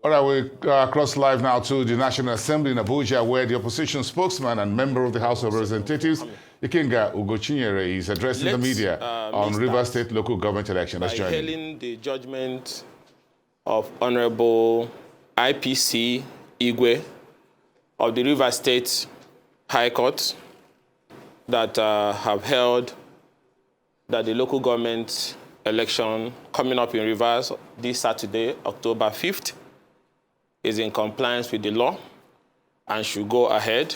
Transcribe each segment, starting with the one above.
All right, we cross live now to the National Assembly in Abuja, where the opposition spokesman and member of the House of Representatives, Ikenga Ugochinyere, is addressing the media on Rivers State local government election. Let's join him. Hailing the judgment of Honorable IPC Igwe of the Rivers State High Court that have held that the local government election coming up in Rivers this Saturday, October 5th, is in compliance with the law and should go ahead,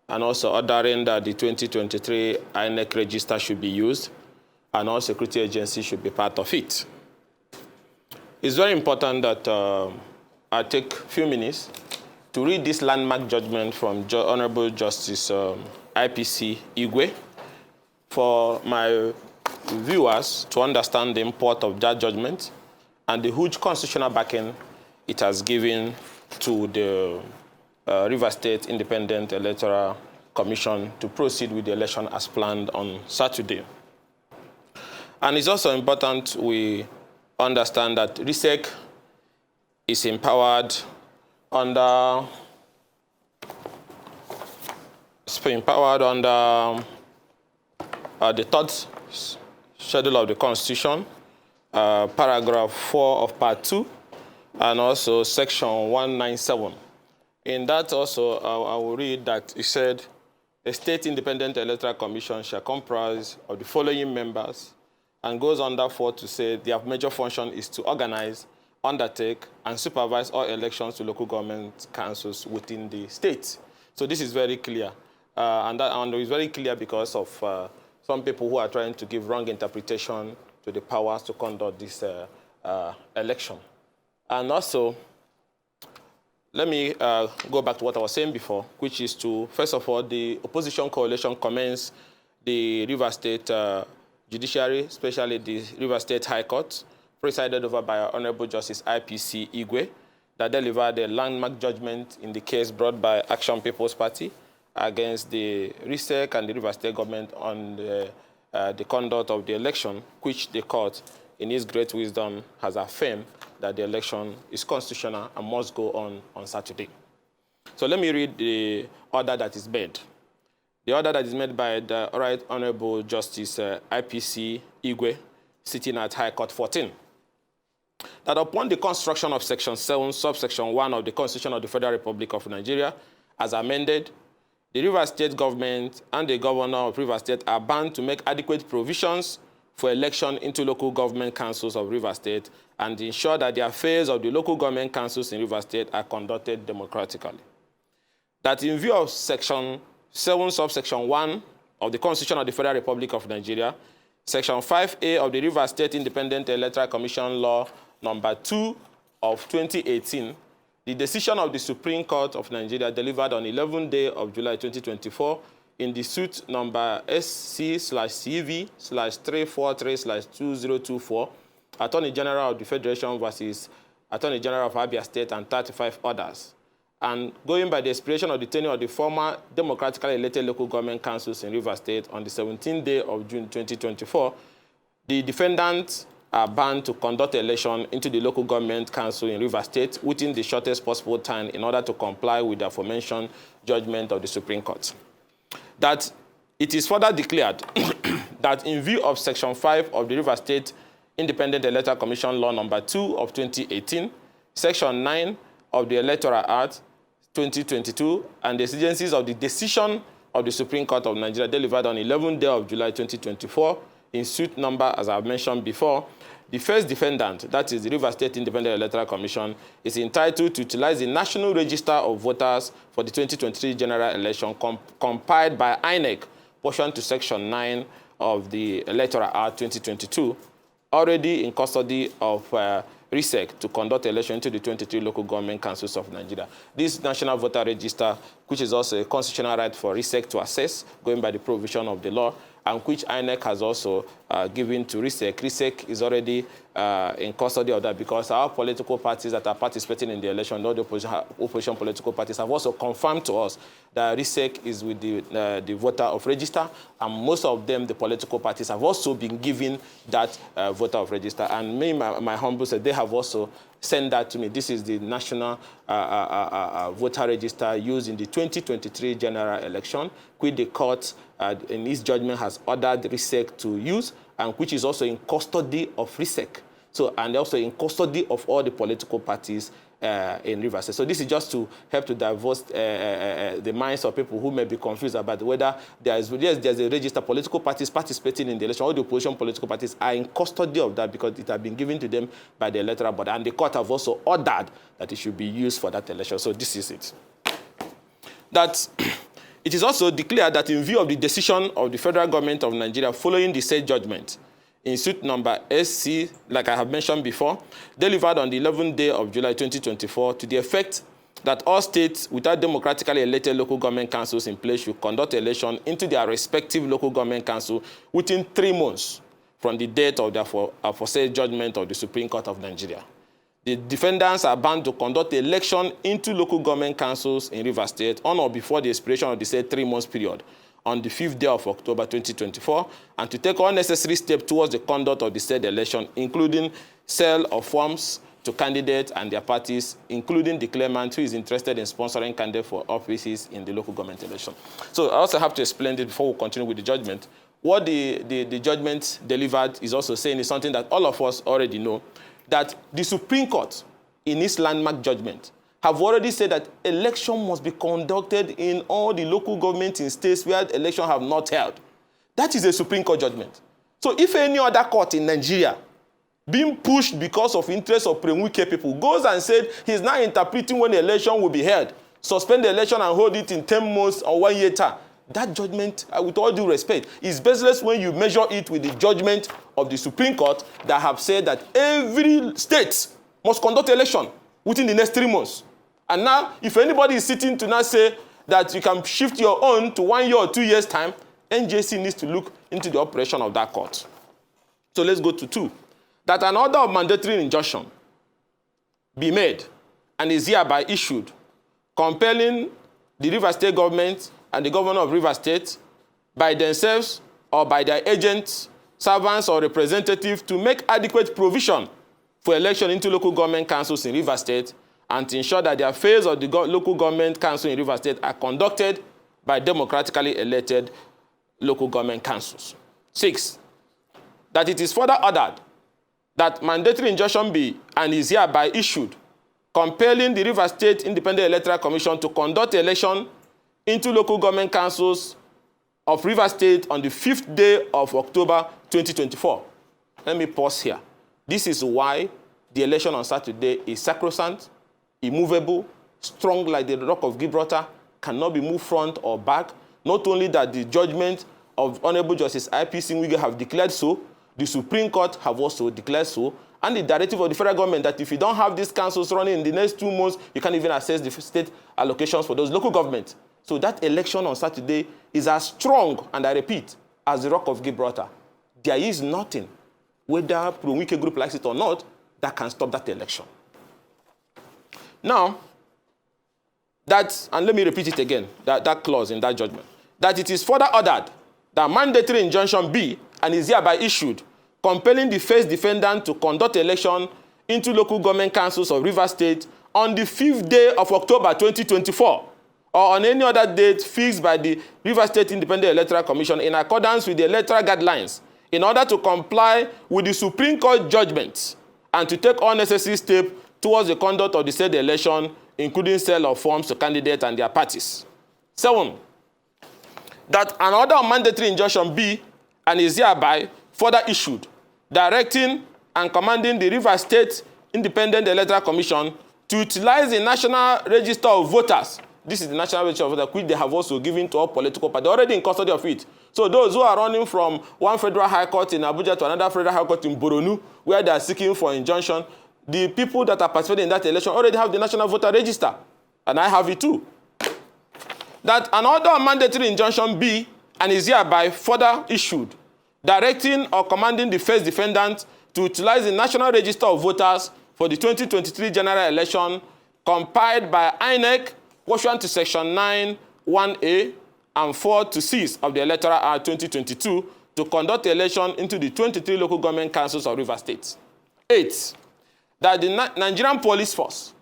and also ordering that the 2023 INEC register should be used and all security agencies should be part of it. It's very important that I take a few minutes to read this landmark judgment from Honorable Justice IPC Igwe for my viewers to understand the import of that judgment and the huge constitutional backing it has given to the Rivers State Independent Electoral Commission to proceed with the election as planned on Saturday. And it's also important we understand that RISEC is empowered under the third schedule of the Constitution, paragraph 4 of part 2, and also section 197. In that also, I will read that it said, a state independent electoral commission shall comprise of the following members, and goes on therefore to say their major function is to organize, undertake, and supervise all elections to local government councils within the state. So this is very clear. And it's very clear because of some people who are trying to give wrong interpretation to the powers to conduct this election. And also, let me go back to what I was saying before, which is to, first of all, the opposition coalition commends the Rivers State Judiciary, especially the Rivers State High Court, presided over by Honorable Justice IPC Igwe, that delivered a landmark judgment in the case brought by Action People's Party against the RISEC and the Rivers State government on the conduct of the election, which the court, in its great wisdom, has affirmed that the election is constitutional and must go on Saturday. So let me read the order that is made. The order that is made by the Right Honorable Justice IPC Igwe, sitting at High Court 14, that upon the construction of Section 7, subsection 1 of the Constitution of the Federal Republic of Nigeria, as amended, the Rivers State government and the governor of Rivers State are bound to make adequate provisions for election into local government councils of Rivers State and ensure that the affairs of the local government councils in Rivers State are conducted democratically. That in view of Section 7, subsection 1 of the Constitution of the Federal Republic of Nigeria, Section 5A of the Rivers State Independent Electoral Commission Law number 2 of 2018, the decision of the Supreme Court of Nigeria delivered on 11th day of July 2024 in the suit number SC/CV/343/2024, Attorney General of the Federation versus Attorney General of Abia State and 35 others. And going by the expiration of the tenure of the former democratically elected local government councils in Rivers State on the 17th day of June 2024, the defendants are bound to conduct election into the local government council in Rivers State within the shortest possible time in order to comply with the aforementioned judgment of the Supreme Court. That it is further declared that in view of Section 5 of the Rivers State Independent Electoral Commission Law number 2 of 2018, Section 9 of the Electoral Act 2022, and the exigencies of the decision of the Supreme Court of Nigeria delivered on 11th day of July 2024 in suit number, as I've mentioned before, the first defendant, that is the Rivers State Independent Electoral Commission, is entitled to utilize the National Register of Voters for the 2023 general election compiled by INEC, pursuant to Section 9 of the Electoral Act 2022, already in custody of RISEC to conduct election into the 23 local government councils of Nigeria. This National Voter Register, which is also a constitutional right for RISEC to access, going by the provision of the law, and which INEC has also given to RISEC. RISEC is already in custody of that because our political parties that are participating in the election, all the opposition political parties, have also confirmed to us that RISEC is with the voter of register, and most of them, the political parties, have also been given that voter of register. And me, my humble said, they have also send that to me. This is the national voter register used in the 2023 general election, which the court, in its judgment, has ordered RISEC to use, and which is also in custody of RISEC. So, and also in custody of all the political parties in Rivers State. So this is just to help to divorce the minds of people who may be confused about whether there's a register, political parties participating in the election, all the opposition political parties are in custody of that because it has been given to them by the electoral board. And the court have also ordered that it should be used for that election. So this is it. That it is also declared that in view of the decision of the federal government of Nigeria following the said judgment, in suit number SC, like I have mentioned before, delivered on the 11th day of July 2024, to the effect that all states without democratically elected local government councils in place should conduct election into their respective local government council within 3 months from the date of the aforesaid judgment of the Supreme Court of Nigeria. The defendants are bound to conduct election into local government councils in Rivers State on or before the expiration of the said 3 months period, on the 5th day of October 2024, and to take all necessary steps towards the conduct of the said election, including sale of forms to candidates and their parties, including the claimant who is interested in sponsoring candidates for offices in the local government election. So I also have to explain it before we continue with the judgment. What the judgment delivered is also saying is something that all of us already know, that the Supreme Court, in its landmark judgment, have already said that election must be conducted in all the local governments in states where election have not held. That is a Supreme Court judgment. So if any other court in Nigeria, being pushed because of interest of Premwike people, goes and said he's now interpreting when the election will be held, suspend the election and hold it in 10 months or 1 year time, that judgment, with all due respect, is baseless when you measure it with the judgment of the Supreme Court that have said that every state must conduct election within the next 3 months. And now, if anybody is sitting to now say that you can shift your own to 1 year or 2 years' time, NJC needs to look into the operation of that court. So let's go to 2. That an order of mandatory injunction be made and is hereby issued, compelling the Rivers State government and the governor of Rivers State by themselves or by their agents, servants, or representatives to make adequate provision for election into local government councils in Rivers State, and to ensure that the affairs of the local government council in Rivers State are conducted by democratically elected local government councils. 6, that it is further ordered that mandatory injunction be and is hereby issued, compelling the Rivers State Independent Electoral Commission to conduct election into local government councils of Rivers State on the 5th day of October 2024. Let me pause here. This is why the election on Saturday is sacrosanct, immovable, strong like the Rock of Gibraltar, cannot be moved front or back. Not only that the judgment of Honorable Justice I.P. Singwige have declared so, the Supreme Court have also declared so, and the directive of the federal government that if you don't have these councils running in the next 2 months, you can't even access the state allocations for those local governments. So that election on Saturday is as strong, and I repeat, as the Rock of Gibraltar. There is nothing, whether Premwike group likes it or not, that can stop that election. Now, and let me repeat it again, that clause in that judgment, that it is further ordered that mandatory injunction be and is hereby issued, compelling the first defendant to conduct election into local government councils of Rivers State on the 5th day of October 2024, or on any other date fixed by the Rivers State Independent Electoral Commission in accordance with the electoral guidelines, in order to comply with the Supreme Court judgment and to take all necessary steps towards the conduct of the said election, including sale of forms to candidates and their parties. 7, that an order of mandatory injunction be and is hereby further issued, directing and commanding the Rivers State Independent Electoral Commission to utilize the National Register of Voters. This is the National Register of Voters, which they have also given to all political parties. They're already in custody of it. So those who are running from one federal high court in Abuja to another federal high court in Boronu, where they are seeking for injunction, the people that are participating in that election already have the National Voter Register. And I have it too. That an order of mandatory injunction be and is hereby further issued, directing or commanding the first defendant to utilize the National Register of Voters for the 2023 general election compiled by INEC, pursuant to Section 9, 1A and 4 to 6 of the Electoral Act 2022 to conduct the election into the 23 local government councils of Rivers State. 8, that the Nigerian Police Force,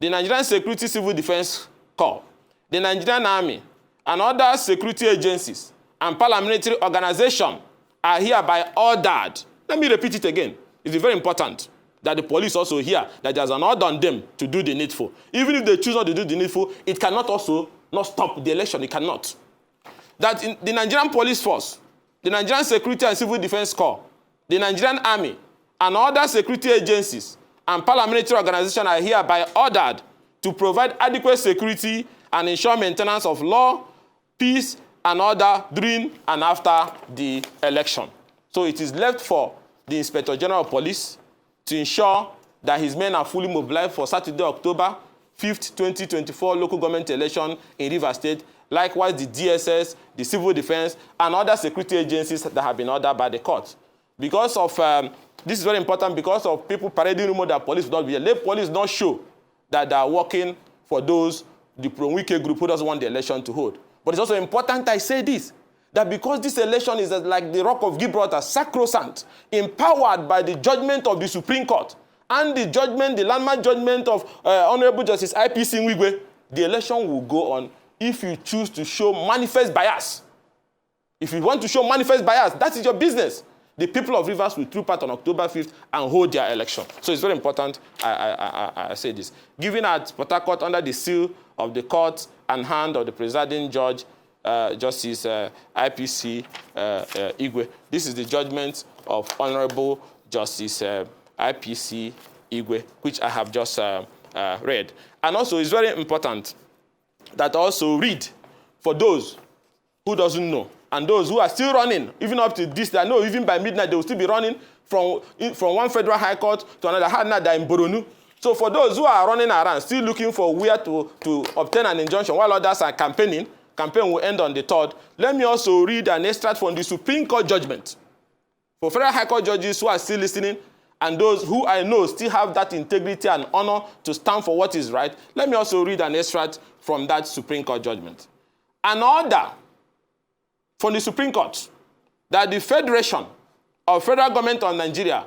the Nigerian Security Civil Defense Corps, the Nigerian Army, and other security agencies and paramilitary organizations are hereby ordered. Let me repeat it again. It's very important that the police also hear that there's an order on them to do the needful. Even if they choose not to do the needful, it cannot also not stop the election. It cannot. That in the Nigerian Police Force, the Nigerian Security and Civil Defense Corps, the Nigerian Army, and other security agencies and paramilitary organizations are hereby ordered to provide adequate security and ensure maintenance of law, peace, and order during and after the election. So it is left for the Inspector General of Police to ensure that his men are fully mobilized for Saturday, October 5th, 2024 local government election in Rivers State. Likewise, the DSS, the Civil Defense, and other security agencies that have been ordered by the court. Because of, this is very important, because of people parading rumor that police will not be there. Let police not show that they are working for those, the pro-Wike group who doesn't want the election to hold. But it's also important I say this, that because this election is like the Rock of Gibraltar, sacrosanct, empowered by the judgment of the Supreme Court, and the judgment, the landmark judgment of Honorable Justice I.P.C. Nwigwe, the election will go on if you choose to show manifest bias. If you want to show manifest bias, that is your business. The people of Rivers will troop out on October 5th and hold their election. So it's very important I say this. Given at Port Harcourt under the seal of the court and hand of the presiding judge, Justice I.P.C. Igwe. This is the judgment of Honorable Justice I.P.C. Igwe, which I have just read. And also, it's very important that I also read for those who doesn't know, and those who are still running, even up to this, I know even by midnight they will still be running from one federal high court to another, they're in Boronu. So for those who are running around, still looking for where to obtain an injunction while others are campaigning, campaign will end on the 3rd. Let me also read an extract from the Supreme Court judgment. For federal high court judges who are still listening, and those who I know still have that integrity and honor to stand for what is right, let me also read an extract from that Supreme Court judgment. An order from the Supreme Court that the Federation of Federal Government of Nigeria,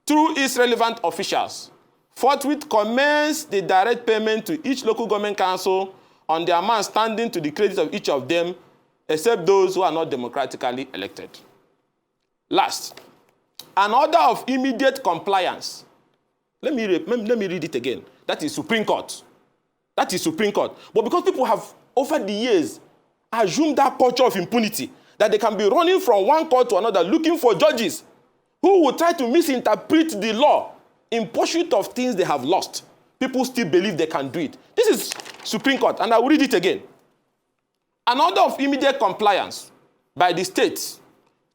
through its relevant officials, forthwith commence the direct payment to each local government council on the amount standing to the credit of each of them, except those who are not democratically elected. Last, an order of immediate compliance. Let me read it again. That is Supreme Court. That is Supreme Court. But because people have, over the years, assumed that culture of impunity, that they can be running from one court to another looking for judges who will try to misinterpret the law in pursuit of things they have lost. People still believe they can do it. This is Supreme Court, and I will read it again. An order of immediate compliance by the states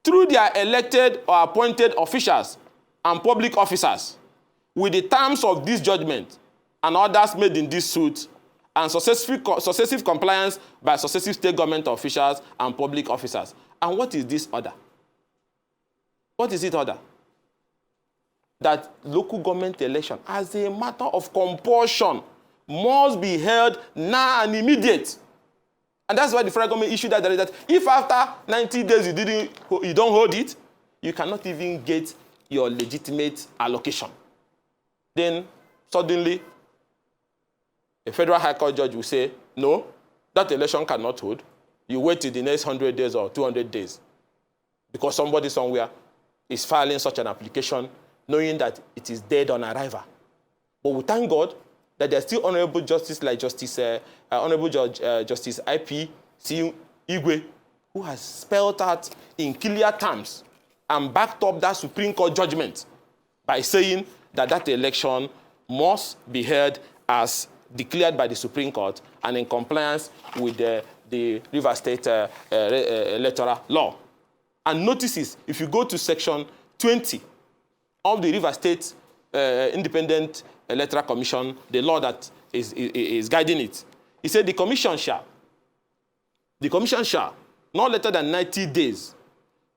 through their elected or appointed officials and public officers with the terms of this judgment and orders made in this suit, and successive compliance by successive state government officials and public officers. And what is this order? What is it order? That local government election, as a matter of compulsion, must be held now and immediate. And that's why the federal government issued that if after 90 days you don't hold it, you cannot even get your legitimate allocation. Then suddenly, a federal high court judge will say, no, that election cannot hold. You wait till the next 100 days or 200 days. Because somebody somewhere is filing such an application knowing that it is dead on arrival. But we thank God that there's still honorable justice like Honorable Justice I.P.C. Igwe, who has spelled out in clear terms and backed up that Supreme Court judgment by saying that that election must be held as declared by the Supreme Court and in compliance with the Rivers State electoral law. And notices, if you go to section 20 of the Rivers State Independent Electoral Commission, the law that is guiding it, it said the commission shall, not later than 90 days,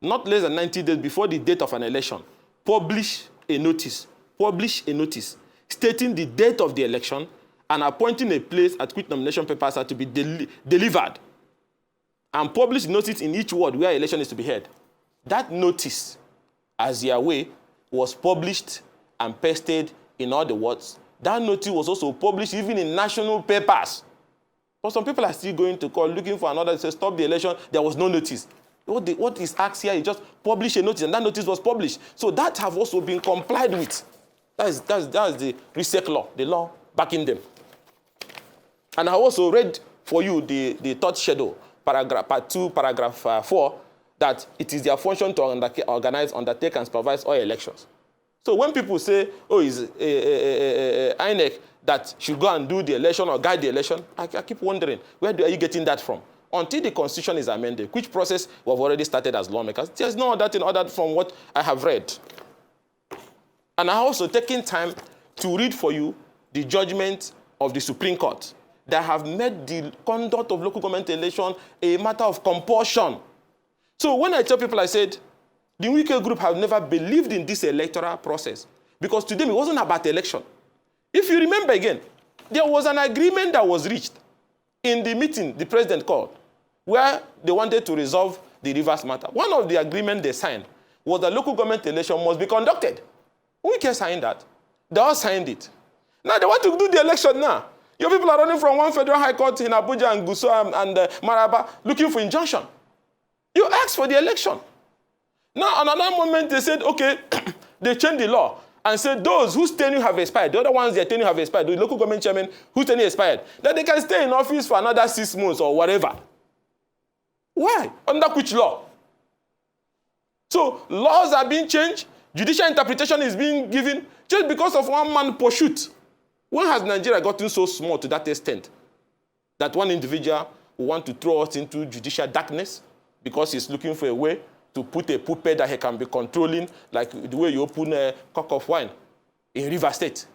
not less than 90 days before the date of an election, publish a notice stating the date of the election and appointing a place at which nomination papers are to be delivered, and publish notice in each ward where election is to be held. That notice, as your way, was published and pasted in all the words. That notice was also published even in national papers. But some people are still going to court looking for another to say, stop the election. There was no notice. What is asked here is just publish a notice, and that notice was published. So that have also been complied with. That's the RESEC law, the law backing them. And I also read for you the third schedule, part 2, paragraph 4, that it is their function to organize, undertake, and supervise all elections. So when people say, oh, is INEC that should go and do the election or guide the election, I keep wondering, where are you getting that from? Until the Constitution is amended, which process we have already started as lawmakers, there's no other thing other from what I have read. And I also taken time to read for you the judgment of the Supreme Court that have made the conduct of local government election a matter of compulsion. So when I tell people, I said, the Wike group have never believed in this electoral process because to them it wasn't about election. If you remember again, there was an agreement that was reached in the meeting the president called where they wanted to resolve the Rivers matter. One of the agreements they signed was that local government election must be conducted. Wike signed that. They all signed it. Now they want to do the election now. Your people are running from one federal high court in Abuja and Gusau and Maraba looking for injunction. You asked for the election. Now, on another moment, they said, okay, they changed the law and said those whose tenure have expired, the other ones their tenure have expired, the local government chairman whose tenure expired, that they can stay in office for another 6 months or whatever. Why? Under which law? So laws are being changed, judicial interpretation is being given just because of one man pursuit. When has Nigeria gotten so small to that extent that one individual will want to throw us into judicial darkness because he's looking for a way to put a puppet that he can be controlling, like the way you open a cock of wine in River State?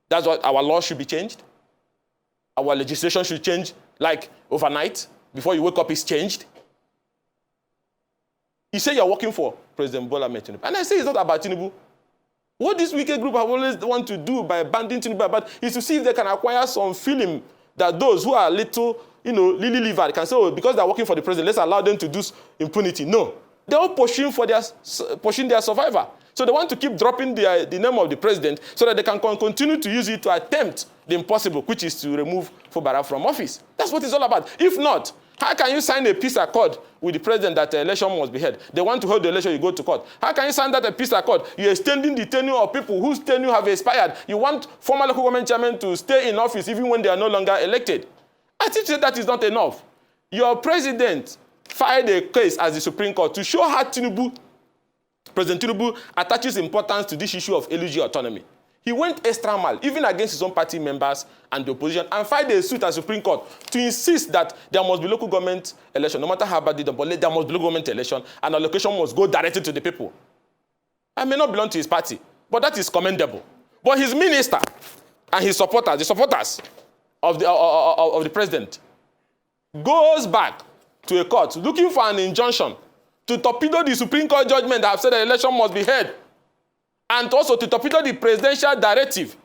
That's what our law should be changed. Our legislation should change like overnight. Before you wake up, it's changed. You say you're working for President Bola Ahmed Tinubu. And I say it's not about Tinubu. What this Wike group have always want to do by banding Tinubu about is to see if they can acquire some feeling that those who are little, lily-livered can say, oh, because they're working for the president, let's allow them to do impunity. No. They're all pushing their survivor. So they want to keep dropping the name of the president so that they can continue to use it to attempt the impossible, which is to remove Fubara from office. That's what it's all about. If not, how can you sign a peace accord with the president that the election must be held? They want to hold the election, you go to court. How can you sign that a peace accord? You're extending the tenure of people whose tenure have expired. You want former local government chairmen to stay in office even when they are no longer elected. I think that is not enough. Your president filed a case as the Supreme Court to show how President Tinubu attaches importance to this issue of LG autonomy. He went extra mile, even against his own party members and the opposition, and filed a suit at the Supreme Court to insist that there must be local government election, no matter how bad it is, but there must be local government election, and allocation must go directly to the people. I may not belong to his party, but that is commendable. But his minister and his supporters, the supporters of the president, goes back to a court looking for an injunction to torpedo the Supreme Court judgment that have said the election must be held, and also to torpedo the presidential directive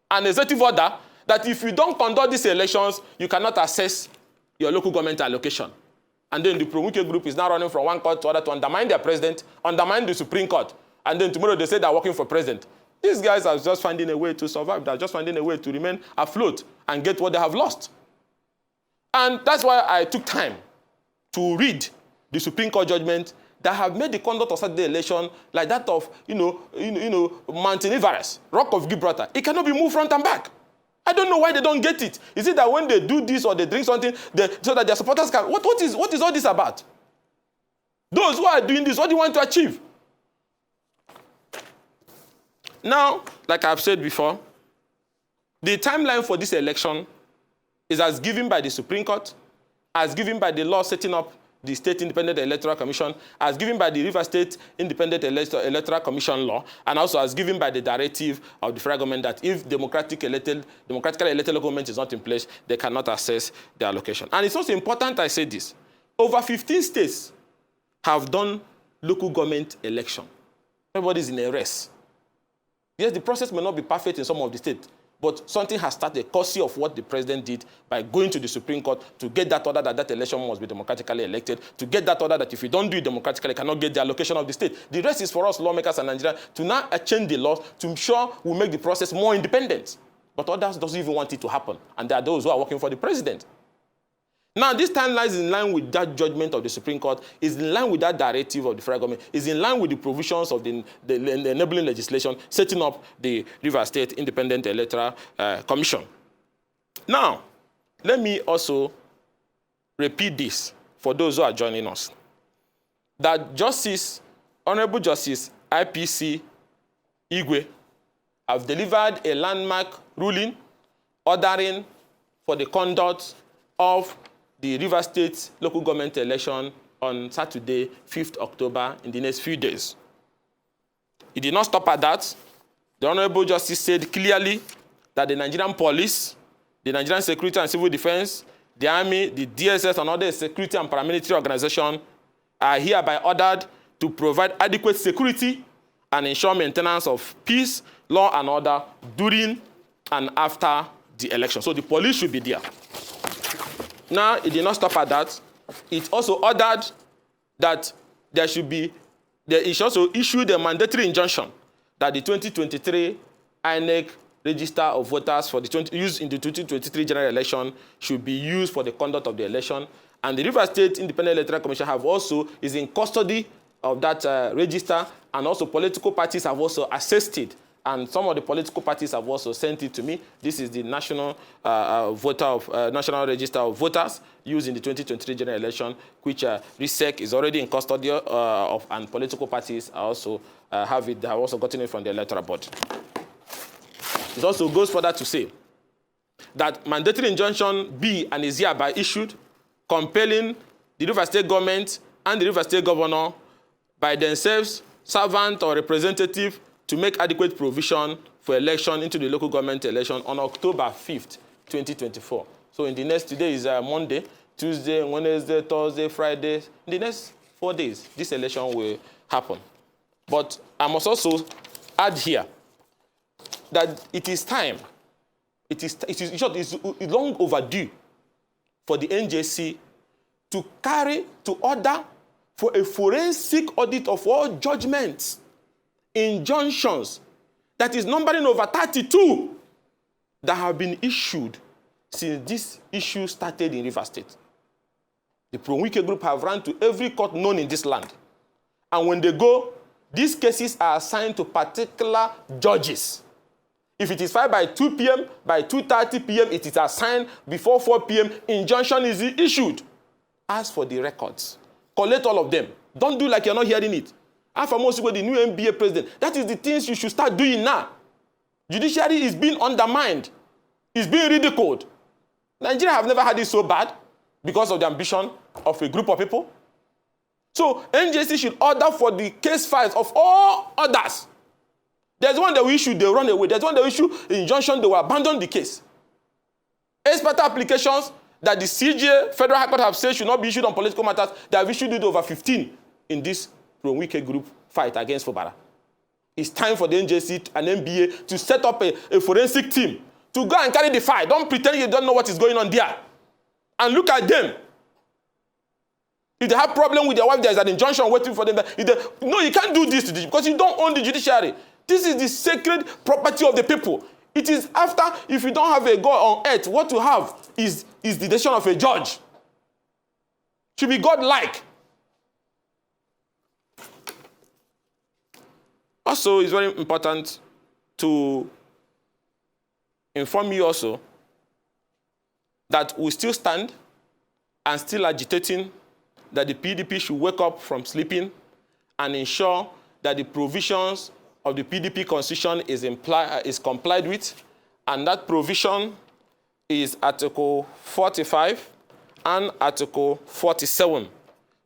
and executive order that if you don't conduct these elections, you cannot access your local government allocation. And then the Pro-Wike group is now running from one court to other to undermine their president, undermine the Supreme Court, and then tomorrow they say they're working for president. These guys are just finding a way to survive. They're just finding a way to remain afloat and get what they have lost. And that's why I took time to read the Supreme Court judgment that have made the conduct of Saturday election like that of, Mountain Everest, Rock of Gibraltar. It cannot be moved front and back. I don't know why they don't get it. Is it that when they do this or they drink something, so that their supporters can... What is all this about? Those who are doing this, what do you want to achieve? Now, like I've said before, the timeline for this election is as given by the Supreme Court, as given by the law setting up the State Independent Electoral Commission, as given by the River State Independent Electoral Commission law, and also as given by the directive of the federal government that if democratically elected local government is not in place, they cannot access their allocation. And it's also important I say this. Over 15 states have done local government election. Everybody's in a race. Yes, the process may not be perfect in some of the states, but something has started, courtesy of what the president did by going to the Supreme Court to get that order that that election must be democratically elected, to get that order that if you don't do it democratically, you cannot get the allocation of the state. The rest is for us lawmakers and Nigerians to now change the laws to ensure we make the process more independent. But others doesn't even want it to happen, and there are those who are working for the president. Now, this timeline is in line with that judgment of the Supreme Court, is in line with that directive of the federal government, is in line with the provisions of the enabling legislation setting up the Rivers State Independent Electoral Commission. Now, let me also repeat this for those who are joining us, that Honorable Justice IPC Igwe have delivered a landmark ruling ordering for the conduct of the Rivers State local government election on Saturday, 5th October, in the next few days. It did not stop at that. The Honorable Justice said clearly that the Nigerian police, the Nigerian Security and Civil Defense, the Army, the DSS, and other security and paramilitary organizations are hereby ordered to provide adequate security and ensure maintenance of peace, law, and order during and after the election. So the police should be there. Now, it did not stop at that. It also ordered that there should be, it should also issue the mandatory injunction that the 2023 INEC register of voters for the used in the 2023 general election should be used for the conduct of the election. And the Rivers State Independent Electoral Commission is in custody of that register, and also political parties have also assisted. And some of the political parties have also sent it to me. This is the National National Register of Voters used in the 2023 general election, which RISEC is already in custody of, and political parties are also have it. They have also gotten it from the electoral board. It also goes further to say that mandatory injunction be and is hereby issued, compelling the Rivers State government and the Rivers State governor by themselves, servant or representative, to make adequate provision for election into the local government election on October 5th, 2024. So in the next, today is Monday, Tuesday, Wednesday, Thursday, Friday. In the next 4 days, this election will happen. But I must also add here that it is time, it is long overdue for the NJC to order for a forensic audit of all judgments, injunctions, that is numbering over 32 that have been issued since this issue started in Rivers State. The Pro-Wike group have run to every court known in this land. And when they go, these cases are assigned to particular judges. If it is filed by 2 p.m., by 2:30 p.m., it is assigned before 4 p.m., injunction is issued. Ask for the records. Collect all of them. Don't do like you're not hearing it. And for most people, the new NBA president, that is the things you should start doing now. Judiciary is being undermined. It's being ridiculed. Nigeria have never had it so bad because of the ambition of a group of people. So NJC should order for the case files of all others. There's one that we issue, they run away. There's one that we issue injunction, they will abandon the case. Expert applications that the CJ, Federal High Court, have said should not be issued on political matters, they have issued it over 15 in this Pro-Wike group fight against Fubara. It's time for the NJC and NBA to set up a forensic team to go and carry the fight. Don't pretend you don't know what is going on there. And look at them. If they have problem with their wife, there's an injunction waiting for them. No, you can't do this because you don't own the judiciary. This is the sacred property of the people. It is after, if you don't have a God on earth, what you have is the decision of a judge. Should be God-like. Also, it's very important to inform you also that we still stand and still agitating that the PDP should wake up from sleeping and ensure that the provisions of the PDP constitution is complied with, and that provision is Article 45 and Article 47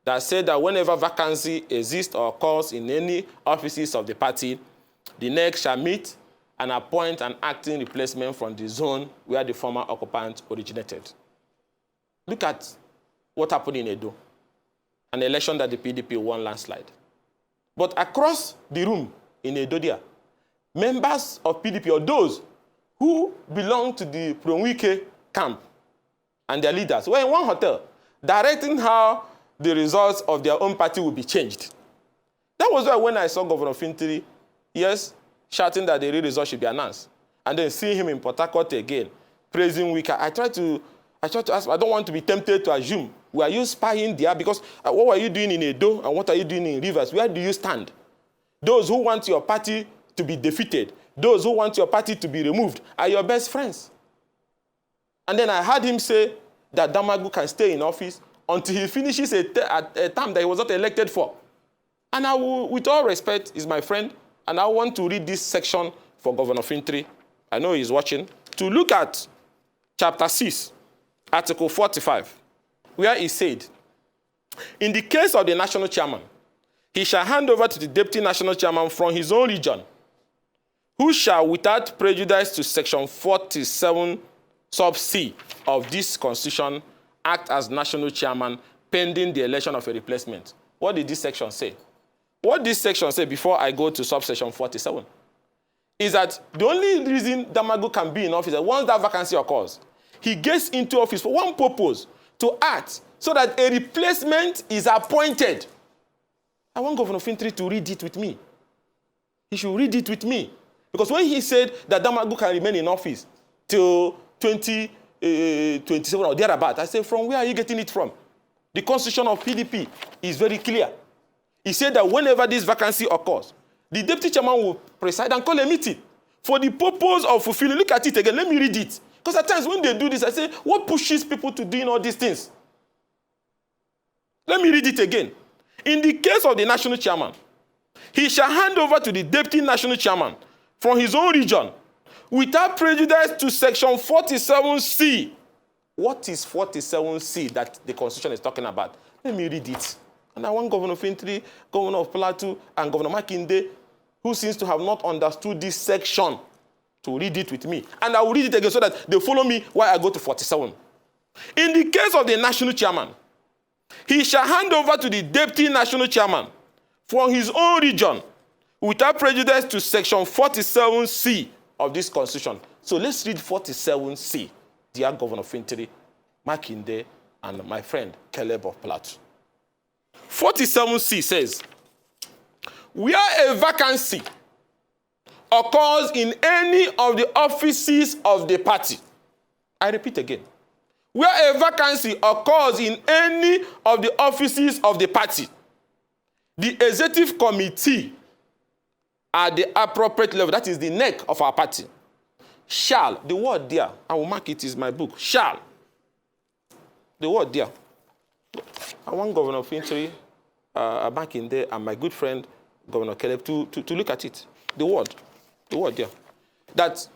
that say that whenever vacancy exists or occurs in any offices of the party, the NEC shall meet and appoint an acting replacement from the zone where the former occupant originated. Look at what happened in Edo, an election that the PDP won landslide. But across the room in Edo there, members of PDP, or those who belong to the Pronwike camp and their leaders were in one hotel, directing how the results of their own party will be changed. That was why when I saw Governor Fintiri, yes, shouting that the real result should be announced, and then seeing him in Port Harcourt again, praising Wika, I tried to ask, I don't want to be tempted to assume, were you spying there? Because what were you doing in Edo and what are you doing in Rivers? Where do you stand? Those who want your party to be defeated, those who want your party to be removed, are your best friends. And then I heard him say that Damagu can stay in office until he finishes a term that he was not elected for. And I will, with all respect, he's my friend, and I want to read this section for Governor Fintiri. I know he's watching. To look at chapter 6, article 45, where he said, in the case of the national chairman, he shall hand over to the deputy national chairman from his own region, who shall, without prejudice to section 47 sub C of this constitution, act as national chairman pending the election of a replacement. What did this section say? What this section say before I go to subsection 47 is that the only reason Damagu can be in office is that once that vacancy occurs, he gets into office for one purpose, to act so that a replacement is appointed. I want Governor Fintiri to read it with me. He should read it with me. Because when he said that Damagu can remain in office till 2027 or thereabout, I said, from where are you getting it from? The constitution of PDP is very clear. He said that whenever this vacancy occurs, the deputy chairman will preside and call a meeting for the purpose of fulfilling. Look at it again. Let me read it. Because at times when they do this, I say, what pushes people to doing all these things? Let me read it again. In the case of the national chairman, he shall hand over to the deputy national chairman from his own region without prejudice to section 47C. What is 47C that the constitution is talking about? Let me read it. And I want Governor Fintiri, Governor of Plateau, and Governor Makinde, who seems to have not understood this section, to read it with me. And I will read it again so that they follow me while I go to 47. In the case of the national chairman, he shall hand over to the deputy national chairman from his own region without prejudice to section 47C of this constitution. So let's read 47C, dear Governor Fintiri, Makinde, and my friend Caleb of Plateau. 47C says, where a vacancy occurs in any of the offices of the party. I repeat again. Where a vacancy occurs in any of the offices of the party, the executive committee at the appropriate level, that is the neck of our party, shall, the word there, I will mark it, is my book, shall. The word there. I want Governor Fintiri back in there and my good friend, Governor Caleb, to look at it. The word there. That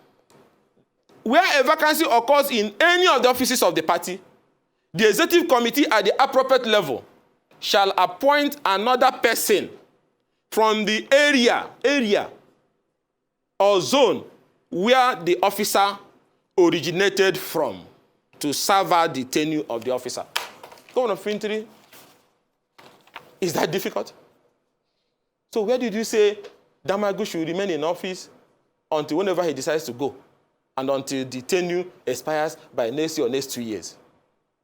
where a vacancy occurs in any of the offices of the party, the executive committee at the appropriate level shall appoint another person from the area or zone where the officer originated from to serve out the tenure of the officer. Governor Fintiri, is that difficult? So where did you say Damagu should remain in office until whenever he decides to go and until the tenure expires by next year or next 2 years?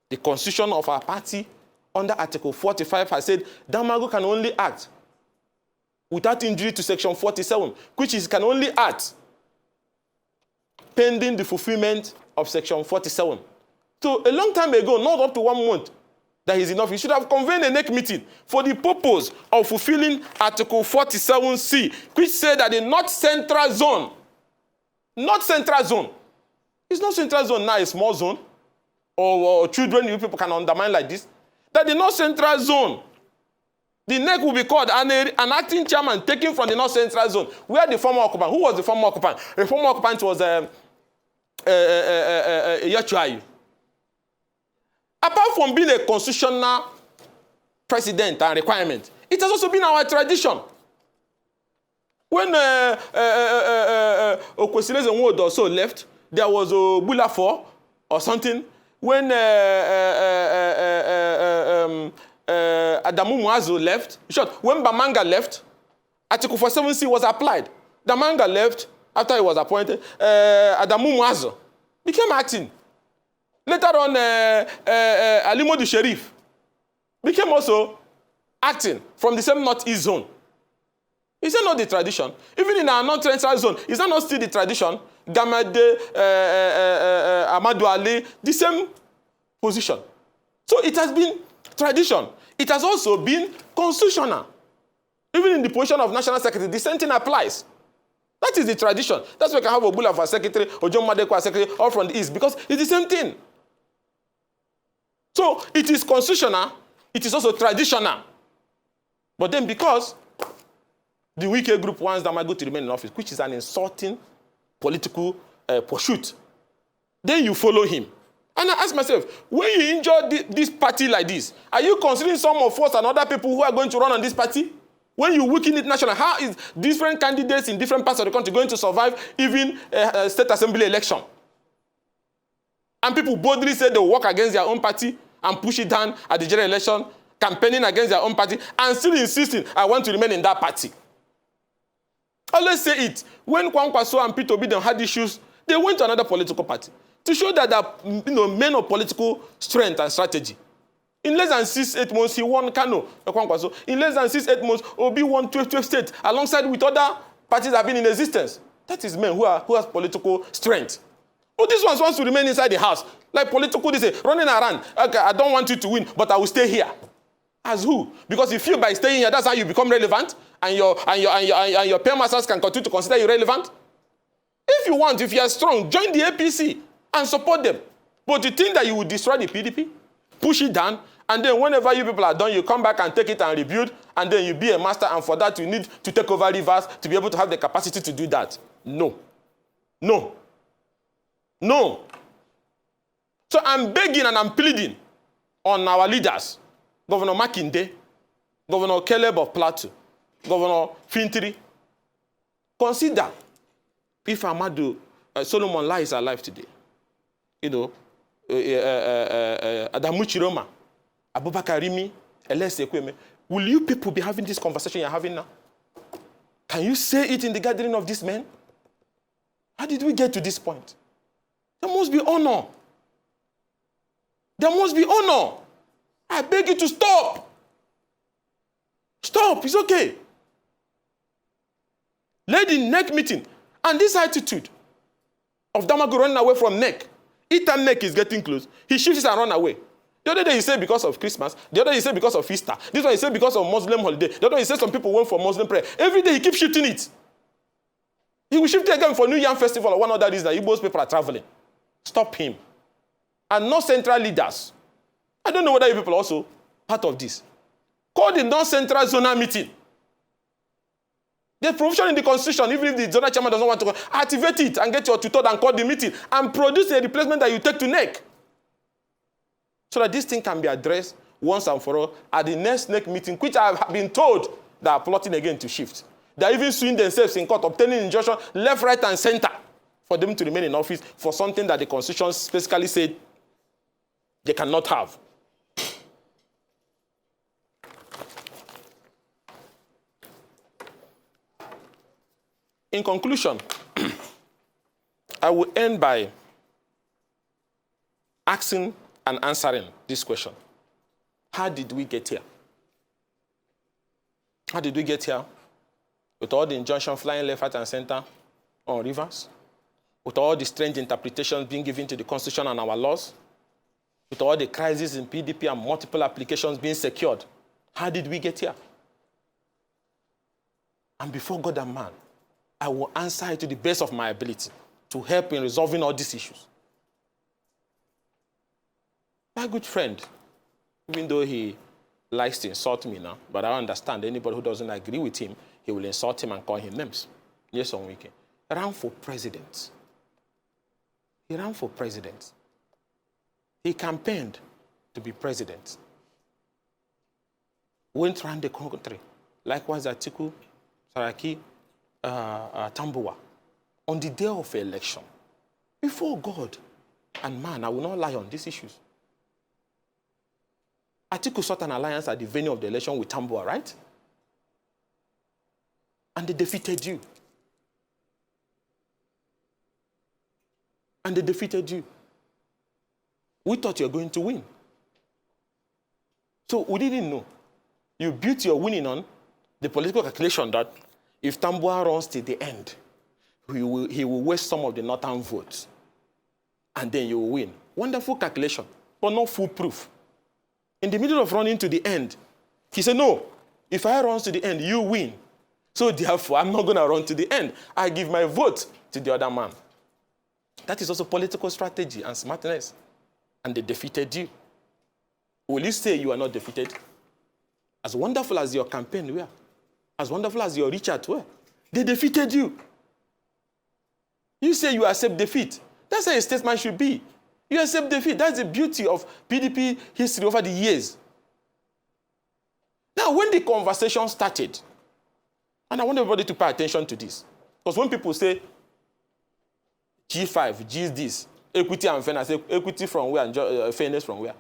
The constitution of our party under Article 45 has said Damagu can only act without injury to Section 47, which is can only act pending the fulfillment of Section 47. So a long time ago, not up to 1 month, that he's in office, he should have convened a neck meeting for the purpose of fulfilling Article 47C, which said that the North Central Zone, it's not Central Zone now, a small zone, or children, you people can undermine like this, that the North Central Zone, the neck will be called an acting chairman taken from the North Central Zone, where the former occupant, who was the former occupant? The former occupant was Yachuayu. Apart from being a constitutional precedent and requirement, it has also been our tradition. When Okwesiles and Wood also left, there was Bulafo or something. When Adamu Muazu left, in short, when Bamanga left, Article 47C was applied. Bamanga left, after he was appointed, Adamu Mwazo became acting. Later on, Alimo the Sheriff became also acting from the same Northeast zone. Is that not the tradition? Even in our North-Central zone, is that not still the tradition? Gamade, Amadou Ali, the same position. So it has been tradition. It has also been constitutional. Even in the position of National Secretary, the same thing applies. That is the tradition. That's why we can have Obula for secretary, or John Madeko as secretary, all from the East, because it's the same thing. So it is constitutional, it is also traditional. But then because the Wike group wants Damago to remain in office, which is an insulting political pursuit, then you follow him. And I ask myself, when you injure this party like this, are you considering some of us and other people who are going to run on this party? When you weaken it nationally, how is different candidates in different parts of the country going to survive even a state assembly election? And people boldly say they will work against their own party and push it down at the general election, campaigning against their own party, and still insisting, I want to remain in that party. Always say it. When Kwankwaso and Peter Obi had issues, they went to another political party to show that they're men of political strength and strategy. In less than 6-8 months, he won Kano. In less than 6-8 months, Obi won 12 states alongside with other parties that have been in existence. That is men who has political strength. But this one wants to remain inside the house. Like political, they say, running around. Okay, I don't want you to win, but I will stay here. As who? Because you feel by staying here, that's how you become relevant, and your paymasters can continue to consider you relevant. If you want, if you are strong, join the APC and support them. But you think that you will destroy the PDP, push it down, and then whenever you people are done, you come back and take it and rebuild, and then you be a master, and for that you need to take over rivers to be able to have the capacity to do that. No. No. No. So I'm begging and I'm pleading on our leaders, Governor Makinde, Governor Caleb of Plateau, Governor Fintiri, consider if Amadou Solomon Lai is alive today. You know, Adamu Chiroma, Abubakar Rimi, Elese Kweme, will you people be having this conversation you're having now? Can you say it in the gathering of these men? How did we get to this point? There must be honor. There must be honor. I beg you to stop. Stop, it's okay. Let the NEC meeting, and this attitude of Damago running away from NEC, Eaton NEC is getting close. He shifts and run away. The other day he said because of Christmas. The other day he said because of Easter. This one he said because of Muslim holiday. The other day he said some people went for Muslim prayer. Every day he keeps shifting it. He will shift it again for New Yam Festival or one other reason that Igbo's people are traveling. Stop him. And North Central leaders. I don't know whether you people are also part of this. Call the North Central zonal meeting. There's provision in the constitution, even if the zonal chairman doesn't want to activate it and get your tutor and call the meeting and produce a replacement that you take to NEC. So that this thing can be addressed once and for all at the next NEC meeting, which I have been told they are plotting again to shift. They are even suing themselves in court, obtaining injunction left, right, and center for them to remain in office for something that the constitution specifically said they cannot have. In conclusion, I will end by asking and answering this question. How did we get here? How did we get here? With all the injunction flying left, right, and center on rivers? With all the strange interpretations being given to the Constitution and our laws? With all the crises in PDP and multiple applications being secured? How did we get here? And before God and man, I will answer it to the best of my ability to help in resolving all these issues. My good friend, even though he likes to insult me now, but I understand anybody who doesn't agree with him, he will insult him and call him names. Yes, on weekend. He ran for president. He ran for president. He campaigned to be president. Went around the country. Likewise, Atiku, Saraki, Tambuwa. On the day of election, before God and man, I will not lie on these issues. Atiku sought an alliance at the venue of the election with Tambuwa, right? And they defeated you. and they defeated you. We thought you were going to win. So we didn't know. You built your winning on the political calculation that if Tambuwal runs to the end, he will waste some of the northern votes, and then you will win. Wonderful calculation, but not foolproof. In the middle of running to the end, he said, no, if I run to the end, you win. So therefore, I'm not going to run to the end. I give my vote to the other man. That is also political strategy and smartness. And they defeated you. Will you say you are not defeated? As wonderful as your campaign were, as wonderful as your reach-out were, they defeated you. You say you accept defeat. That's how a statesman should be. You accept defeat. That's the beauty of PDP history over the years. Now, when the conversation started, and I want everybody to pay attention to this, because when people say G5, G is this, equity and fairness, equity from where and fairness from where?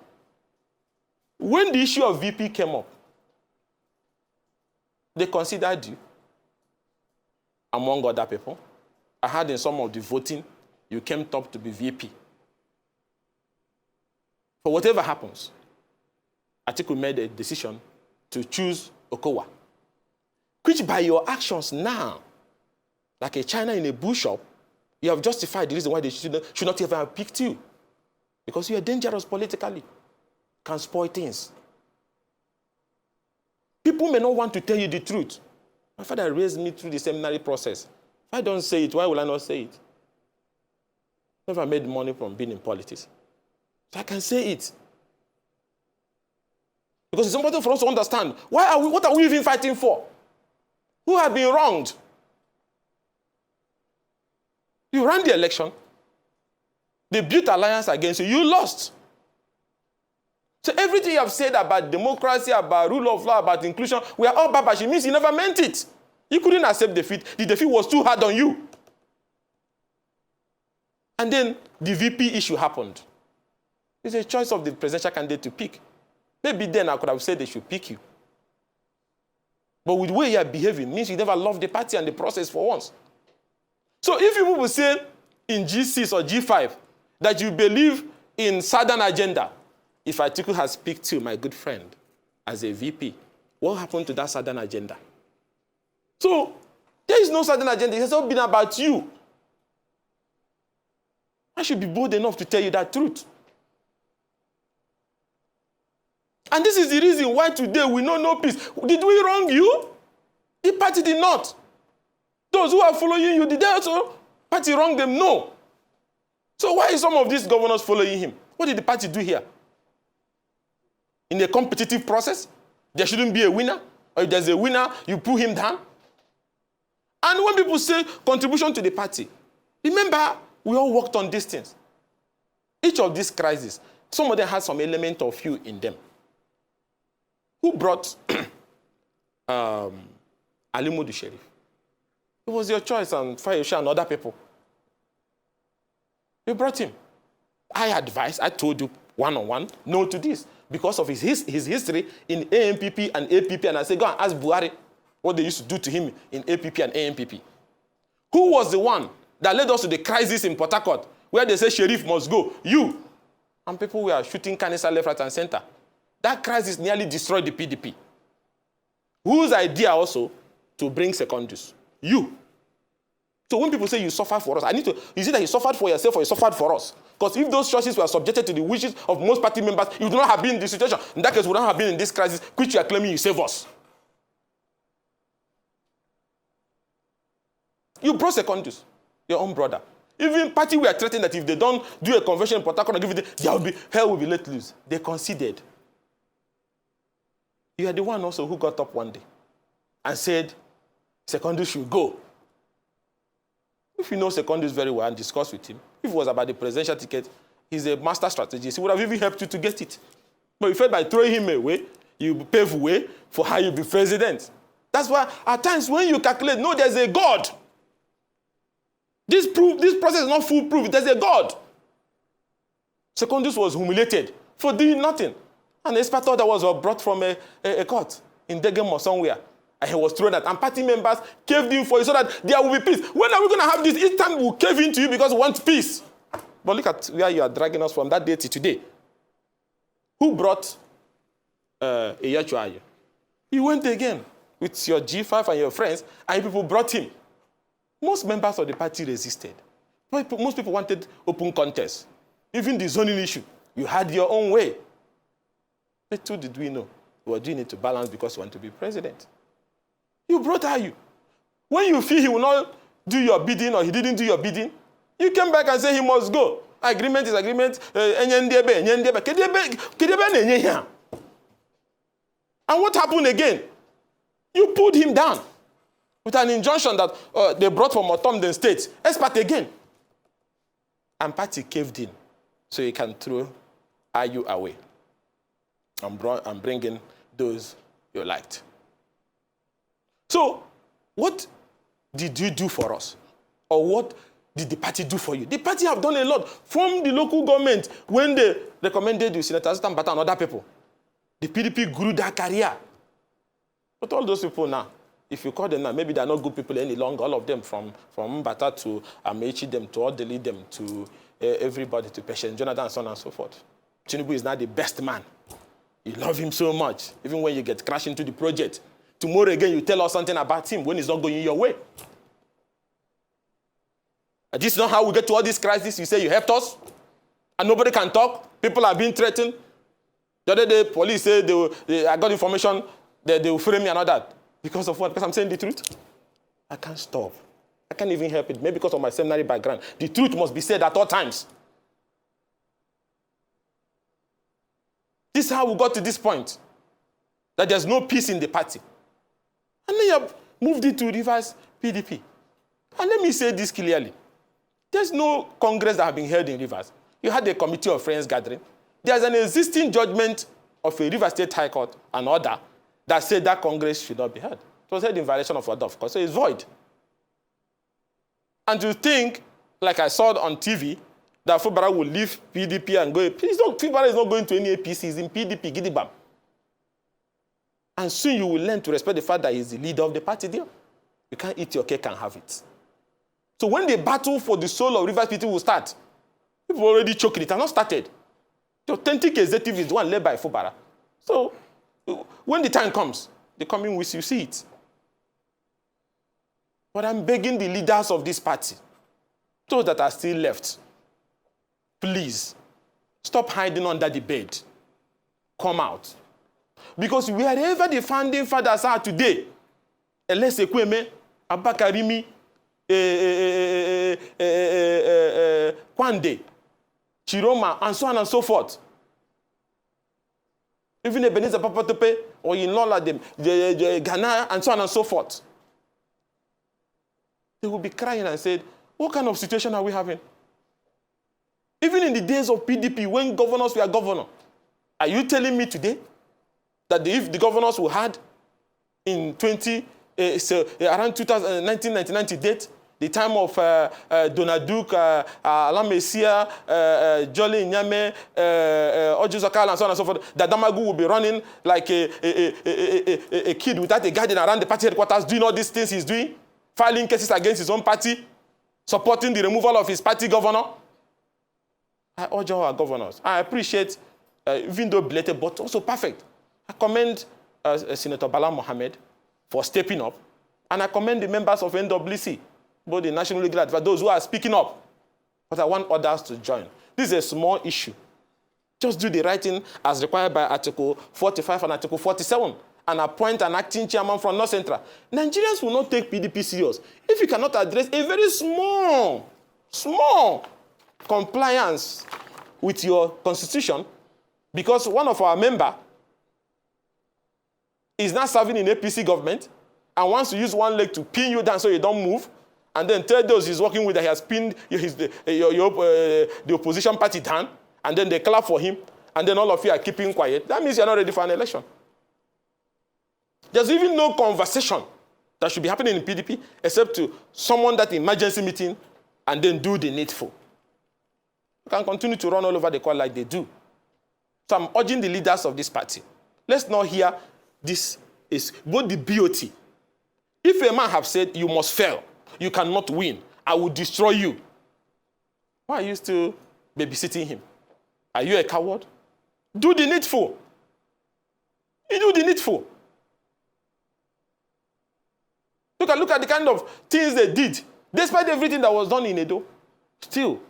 When the issue of VP came up, they considered you, among other people. I heard in some of the voting, you came top to be VP. For whatever happens, Atiku made a decision to choose Okowa, which by your actions now, like a China in a bush shop, you have justified the reason why they should not even have picked you. Because you are dangerous politically, can spoil things. People may not want to tell you the truth. My father raised me through the seminary process. If I don't say it, why will I not say it? Never made money from being in politics. So I can say it. Because it's important for us to understand, what are we even fighting for? Who have been wronged? You ran the election. They built alliance against you. You lost. So everything you have said about democracy, about rule of law, about inclusion, we are all babash. It means you never meant it. You couldn't accept defeat. The defeat was too hard on you. And then the VP issue happened. It's a choice of the presidential candidate to pick. Maybe then I could have said they should pick you. But with the way you are behaving means you never loved the party and the process for once. So if you will say in G6 or G5 that you believe in Southern agenda, if Atiku has picked you, my good friend, as a VP, what happened to that Southern agenda? So there is no Southern agenda. It has all been about you. I should be bold enough to tell you that truth. And this is the reason why today we know no peace. Did we wrong you? The party did not. Those who are following you, did they also party wrong them? No. So why is some of these governors following him? What did the party do here? In a competitive process, there shouldn't be a winner. Or if there's a winner, you pull him down. And when people say contribution to the party, remember, we all worked on these things. Each of these crises, some of them had some element of you in them. Who brought Alimudu Sheriff? It was your choice, and Fayosha and other people. You brought him. I advised, I told you one-on-one, no to this. Because of his history in AMPP and APP, and I said, go and ask Buhari what they used to do to him in APP and AMPP. Who was the one that led us to the crisis in Port Harcourt, where they say Sheriff must go? You. And people were shooting canister left, right, and center. That crisis nearly destroyed the PDP. Whose idea also to bring Secondus? You. So when people say you suffered for us, you see that you suffered for yourself or you suffered for us. Because if those choices were subjected to the wishes of most party members, you would not have been in this situation. In that case, we would not have been in this crisis, which you are claiming you save us. You brought Secondus, your own brother. Even party were threatened that if they don't do a convention in Port Harcourt, hell will be let loose. They conceded. You are the one also who got up one day and said, Secondus should go. If you know Secondus very well and discuss with him, if it was about the presidential ticket, he's a master strategist. He would have even helped you to get it. But you felt by throwing him away, you pave way for how you be president. That's why at times when you calculate, no, there's a God. This process is not foolproof. There's a God. Secondus was humiliated for doing nothing. And the expert that was brought from a court in Degem or somewhere. And he was thrown out. And party members caved in for it so that there will be peace. When are we going to have this? Each time we'll cave into you because we want peace. But look at where you are dragging us from that day to today. Who brought Eyachuayo? You went again with your G5 and your friends, and people brought him. Most members of the party resisted. Most people wanted open contest. Even the zoning issue, you had your own way. Little did we know you were doing it to balance because you want to be president. You brought Ayu. When you feel he will not do your bidding or he didn't do your bidding, you came back and say he must go. Agreement is agreement. And what happened again? You pulled him down with an injunction that they brought from Otomden State. Expert again. And party caved in so you can throw Ayu away and bring in those you liked. So, what did you do for us? Or what did the party do for you? The party have done a lot. From the local government, when they recommended you, Senator Zitambata and other people, the PDP grew their career. But all those people now, if you call them now, maybe they're not good people any longer. All of them, from Mbata to Amechi, them to Odeli, them to everybody, to Patient Jonathan, and so on and so forth. Tinubu is now the best man. You love him so much, even when you get crashed into the project. Tomorrow again, you tell us something about him when it's not going your way. And this is not how we get to all this crisis. You say you helped us, and nobody can talk. People are being threatened. The other day, police said I got information that they will frame me and all that. Because of what? Because I'm saying the truth? I can't stop. I can't even help it. Maybe because of my seminary background. The truth must be said at all times. This is how we got to this point. That there's no peace in the party. And then you have moved it to reverse PDP. And let me say this clearly. There's no Congress that have been held in Rivers. You had a committee of friends gathering. There's an existing judgment of a Rivers State High Court, an order, that said that Congress should not be held. It was held in violation of order, of course, so it's void. And to think, like I saw on TV, that Fubara will leave PDP and go. Fubara is not going to any APC, he's in PDP, Gidibam. And soon you will learn to respect the fact that he's the leader of the party there. You can't eat your cake and have it. So when the battle for the soul of Rivers people will start, people already choked it. It has not started. The authentic executive is the one led by Fubara. So when the time comes, the coming weeks, you see it. But I'm begging the leaders of this party, those that are still left, please, stop hiding under the bed. Come out. Because wherever the founding fathers are today, Elese Kweme, Abakarimi, Kwande, Chiroma, and so on and so forth. Even Ebenezer Papatope, or in Lola, Ghana, and so on and so forth. They will be crying and said, what kind of situation are we having? Even in the days of PDP, when governors were governor, are you telling me today that if the governors we had in around 1999 date, the time of Donaduk, Alain Messia, Jolly Nyame, Ojuzakal, and so on and so forth, that Damagu will be running like a kid without a guardian around the party headquarters, doing all these things he's doing, filing cases against his own party, supporting the removal of his party governor? I urge our governors. I appreciate, even though belated, but also perfect. I commend Senator Bala Mohammed for stepping up, and I commend the members of NWC, both the National Legal Advice, those who are speaking up. But I want others to join. This is a small issue. Just do the right thing as required by Article 45 and Article 47, and appoint an acting chairman from North Central. Nigerians will not take PDP serious if you cannot address a very small compliance with your constitution, because one of our members is now serving in APC government and wants to use one leg to pin you down so you don't move, and then tell those he's working with that he has pinned the opposition party down, and then they clap for him, and then all of you are keeping quiet. That means you're not ready for an election. There's even no conversation that should be happening in PDP except to summon that emergency meeting and then do the needful. You can continue to run all over the court like they do. So I'm urging the leaders of this party, let's not hear this is both the BOT. If a man have said, you must fail, you cannot win, I will destroy you, why are you still babysitting him. Are you a coward? Do the needful. You do the needful. Look at the kind of things they did. Despite everything that was done in Edo, still,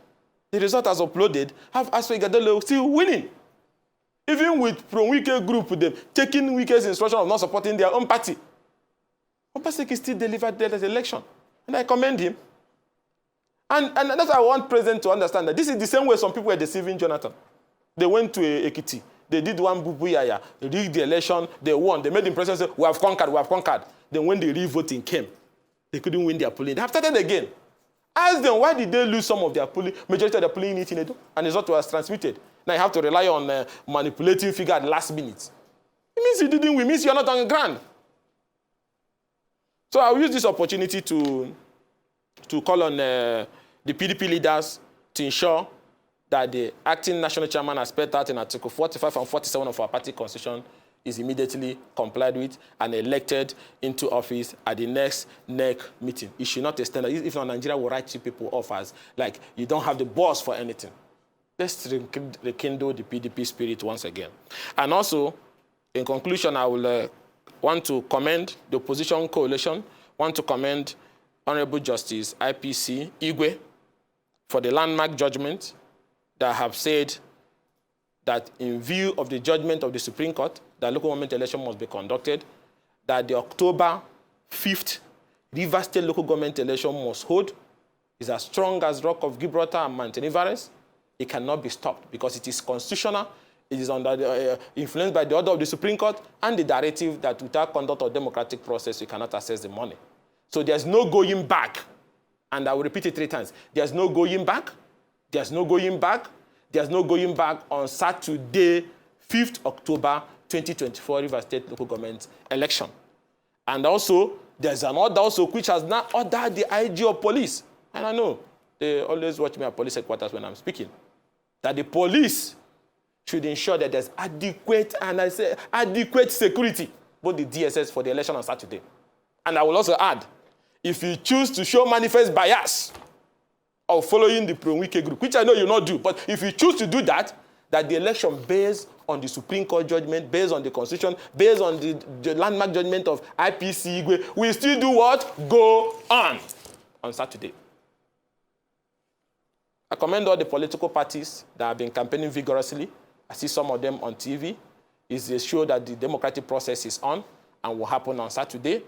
the result as uploaded, have Aswe still winning. Even with pro-Wike group, them taking Wike's instruction of not supporting their own party. Obaseki still delivered the election. And I commend him. And that's why I want President to understand that this is the same way some people were deceiving Jonathan. They went to Ekiti. They did one bubuyaya. They rigged the election. They won. They made the impression say, we have conquered, we have conquered. Then when the re-voting came, they couldn't win their polling. They have started again. Ask them, why did they lose some of their polling, majority of their polling unit in Edo? And the result was transmitted. Now you have to rely on manipulating figure at the last minute. It means you didn't win. It means you're not on the ground. So I'll use this opportunity to call on the PDP leaders to ensure that the acting national chairman as spelled out in Article 45 and 47 of our party constitution is immediately complied with and elected into office at the next NEC meeting. It should not extend. If not, Nigeria will write you people off as like you don't have the boss for anything. Let's rekindle the PDP spirit once again. And also, in conclusion, I will want to commend the opposition coalition, want to commend Honorable Justice IPC Igwe for the landmark judgment that have said that in view of the judgment of the Supreme Court, that local government election must be conducted, that the October 5th Rivers State local government election must hold, is as strong as Rock of Gibraltar and Mount Everest. It cannot be stopped because it is constitutional. It is under the, influenced by the order of the Supreme Court and the directive that without conduct of democratic process, you cannot access the money. So there's no going back. And I will repeat it 3 times. There's no going back. There's no going back. There's no going back on Saturday, 5th October 2024 Rivers State local government election. And also, there's an order also which has now ordered the IG of police. And I know they always watch me at police headquarters when I'm speaking. That the police should ensure that there's adequate, and I say adequate security, both the DSS for the election on Saturday. And I will also add, if you choose to show manifest bias of following the pro-Wike group, which I know you not do, but if you choose to do that, that the election based on the Supreme Court judgment, based on the Constitution, based on the landmark judgment of IPC Igwe, will still do what? Go on Saturday. I commend all the political parties that have been campaigning vigorously. I see some of them on TV. It's a show that the democratic process is on and will happen on Saturday.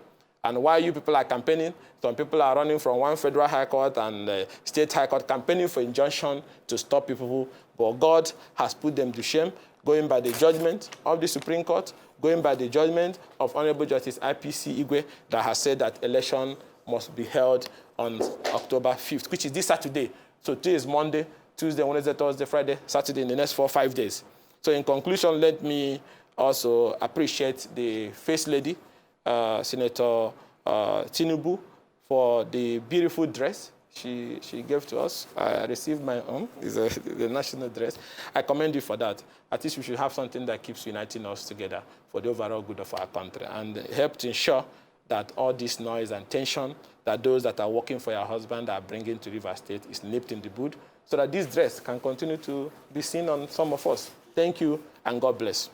And while you people are campaigning, some people are running from one federal high court and state high court campaigning for injunction to stop people. But God has put them to shame, going by the judgment of the Supreme Court, going by the judgment of Honorable Justice IPC Igwe that has said that election must be held on October 5th, which is this Saturday. So today is Monday, Tuesday, Wednesday, Thursday, Friday, Saturday, in the next 4 or 5 days. So in conclusion, let me also appreciate the First Lady, Senator Tinubu, for the beautiful dress she gave to us. I received my own. It's the national dress. I commend you for that. At least we should have something that keeps uniting us together for the overall good of our country and help to ensure that all this noise and tension that those that are working for your husband are bringing to Rivers State is nipped in the bud so that this dress can continue to be seen on some of us. Thank you, and God bless.